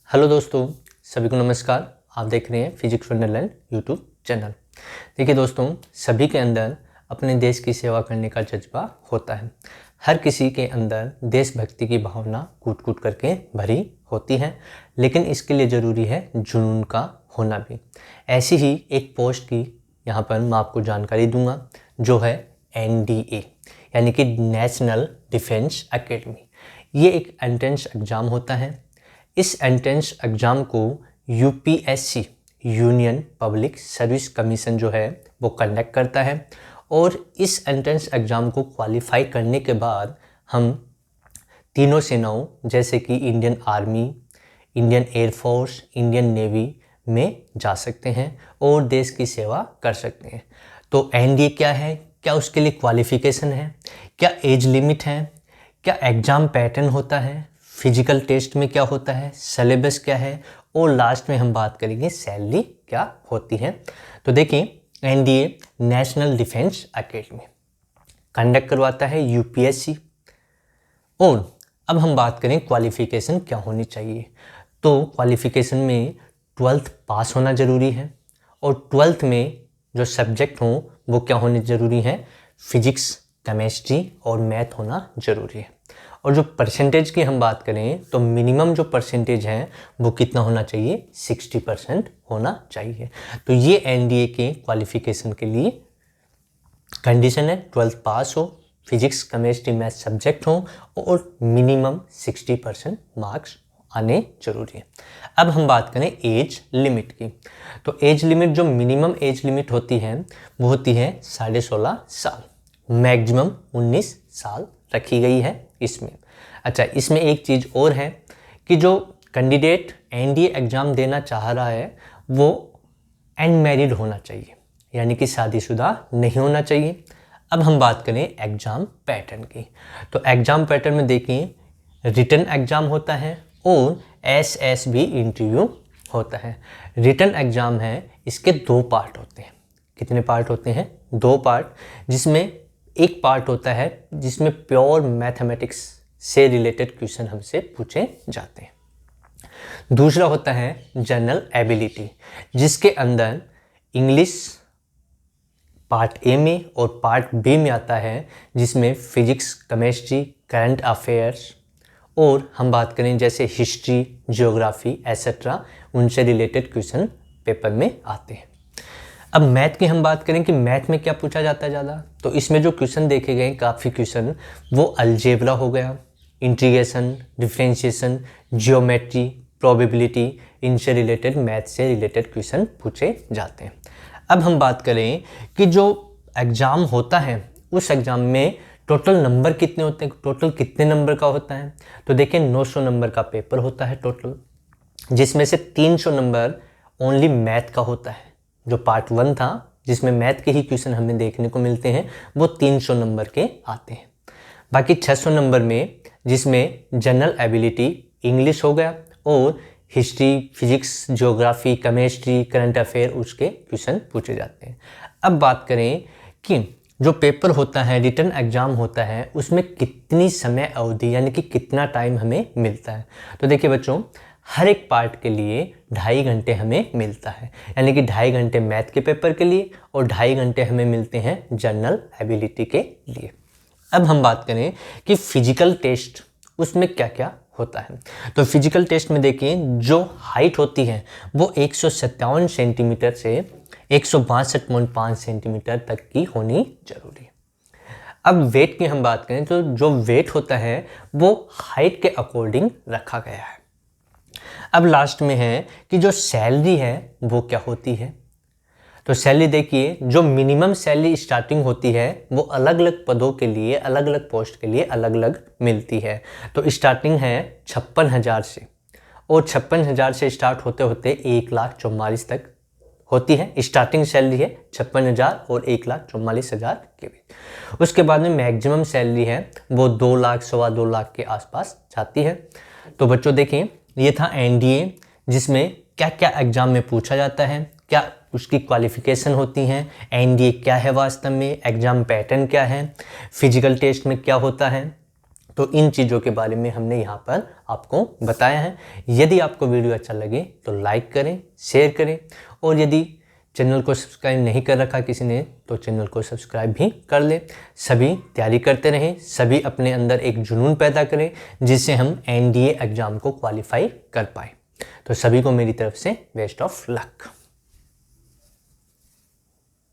Hello दोस्तों, सभी को नमस्कार। आप देख रहे हैं फिजिक्स वंडरलैंड यूट्यूब चैनल। देखिए दोस्तों, सभी के अंदर अपने देश की सेवा करने का जज्बा होता है। हर किसी के अंदर देशभक्ति की भावना कूट कूट करके भरी होती है, लेकिन इसके लिए ज़रूरी है जुनून का होना भी। ऐसी ही एक पोस्ट की यहाँ पर मैं आपको जानकारी दूंगा, जो है NDA यानी कि नेशनल डिफेंस एकेडमी। ये एक एंट्रेंस एग्ज़ाम होता है। इस एंट्रेंस एग्ज़ाम को UPSC union public service commission जो है वो कंडक्ट करता है, और इस एंट्रेंस एग्ज़ाम को क्वालिफाई करने के बाद हम तीनों सेनाओं जैसे कि Indian army, Indian air force, Indian navy में जा सकते हैं और देश की सेवा कर सकते हैं। तो NDA क्या है, क्या उसके लिए क्वालिफ़िकेशन है, क्या एज लिमिट है, क्या एग्ज़ाम पैटर्न होता है, फिजिकल टेस्ट में क्या होता है, सिलेबस क्या है, और लास्ट में हम बात करेंगे सैलरी क्या होती है। तो देखिए, NDA national defence academy conduct करवाता है UPSC। और अब हम बात करें क्वालिफ़िकेशन क्या होनी चाहिए। तो क्वालिफ़िकेशन में 12th पास होना ज़रूरी है, और 12th में जो सब्जेक्ट हों वो क्या होने ज़रूरी है, फिजिक्स, केमिस्ट्री और मैथ होना ज़रूरी है। और जो परसेंटेज की हम बात करें तो मिनिमम जो परसेंटेज है वो कितना होना चाहिए, 60% होना चाहिए। तो ये NDA के क्वालिफ़िकेशन के लिए कंडीशन है, 12th पास हो, फिजिक्स, केमिस्ट्री, मैथ सब्जेक्ट हो और मिनिमम 60% मार्क्स आने जरूरी है। अब हम बात करें एज लिमिट की। तो एज लिमिट, जो मिनिमम एज लिमिट होती है वो होती है 16.5 साल, मैक्सिमम 19 साल रखी गई है इसमें। अच्छा, इसमें एक चीज़ और है कि जो कैंडिडेट NDA एग्ज़ाम देना चाह रहा है वो अनमैरिड होना चाहिए, यानी कि शादीशुदा नहीं होना चाहिए। अब हम बात करें एग्ज़ाम पैटर्न की। तो एग्ज़ाम पैटर्न में देखिए, रिटन एग्ज़ाम होता है और SSB इंटरव्यू होता है। रिटन एग्ज़ाम है, इसके 2 पार्ट होते हैं। कितने पार्ट होते हैं? 2 पार्ट, जिसमें एक पार्ट होता है जिसमें प्योर मैथमेटिक्स से रिलेटेड क्वेश्चन हमसे पूछे जाते हैं। दूसरा होता है जनरल एबिलिटी, जिसके अंदर इंग्लिश पार्ट A में और पार्ट B में आता है, जिसमें फिजिक्स, केमिस्ट्री, करंट अफेयर्स और हम बात करें जैसे हिस्ट्री, ज्योग्राफी एसेट्रा, उनसे रिलेटेड क्वेश्चन पेपर में आते हैं। अब मैथ की हम बात करें कि मैथ में क्या पूछा जाता है ज़्यादा, तो इसमें जो क्वेश्चन देखे गए काफ़ी क्वेश्चन वो अलजेब्रा हो गया, इंटीग्रेशन, डिफरेंशिएशन, जियोमेट्री, प्रोबेबिलिटी, इनसे रिलेटेड मैथ से रिलेटेड क्वेश्चन पूछे जाते हैं। अब हम बात करें कि जो एग्ज़ाम होता है उस एग्ज़ाम में टोटल नंबर कितने होते हैं, टोटल कितने नंबर का होता है। तो देखिए, 900 नंबर का पेपर होता है टोटल, जिसमें से 300 नंबर ओनली मैथ का होता है। जो पार्ट 1 था जिसमें मैथ के ही क्वेश्चन हमें देखने को मिलते हैं वो 300 नंबर के आते हैं। बाकी 600 नंबर में जिसमें जनरल एबिलिटी, इंग्लिश हो गया और history, physics, geography, chemistry, current affair, उसके क्वेश्चन पूछे जाते हैं। अब बात करें कि जो पेपर होता है, रिटन एग्ज़ाम होता है, उसमें कितनी समय अवधि यानी कि कितना टाइम हमें मिलता है। तो देखिए बच्चों, हर एक पार्ट के लिए 2.5 घंटे हमें मिलता है, यानी कि 2.5 घंटे मैथ के पेपर के लिए और 2.5 घंटे हमें मिलते हैं जनरल एबिलिटी के लिए। अब हम बात करें कि फिजिकल टेस्ट उसमें क्या क्या होता है। तो फिजिकल टेस्ट में देखिए, जो हाइट होती है वो 157 सेंटीमीटर से 162.5 सेंटीमीटर तक की होनी जरूरी है। अब वेट की हम बात करें तो जो वेट होता है वो हाइट के अकॉर्डिंग रखा गया है। अब लास्ट में है कि जो सैलरी है वो क्या होती है। तो सैलरी देखिए, जो मिनिमम सैलरी स्टार्टिंग होती है वो अलग अलग पदों के लिए, अलग अलग पोस्ट के लिए अलग अलग मिलती है। तो स्टार्टिंग है 56,000 से, और 56,000 से स्टार्ट होते होते 1,44,000 तक होती है। स्टार्टिंग सैलरी है 56,000 और 1,44,000 के बीच। उसके बाद में मैक्सिमम सैलरी है वो 2 लाख, 2.25 लाख के आसपास जाती है। तो बच्चों देखिए, ये था NDA, जिसमें क्या क्या एग्ज़ाम में पूछा जाता है, क्या उसकी क्वालिफ़िकेशन होती हैं, NDA क्या है वास्तव में, एग्ज़ाम पैटर्न क्या है, फिजिकल टेस्ट में क्या होता है। तो इन चीज़ों के बारे में हमने यहाँ पर आपको बताया है। यदि आपको वीडियो अच्छा लगे तो लाइक करें, शेयर करें, और यदि चैनल को सब्सक्राइब नहीं कर रखा किसी ने तो चैनल को सब्सक्राइब भी कर ले। सभी तैयारी करते रहें, सभी अपने अंदर एक जुनून पैदा करें जिससे हम एनडीए एग्ज़ाम को क्वालिफाई कर पाए। तो सभी को मेरी तरफ से बेस्ट ऑफ लक।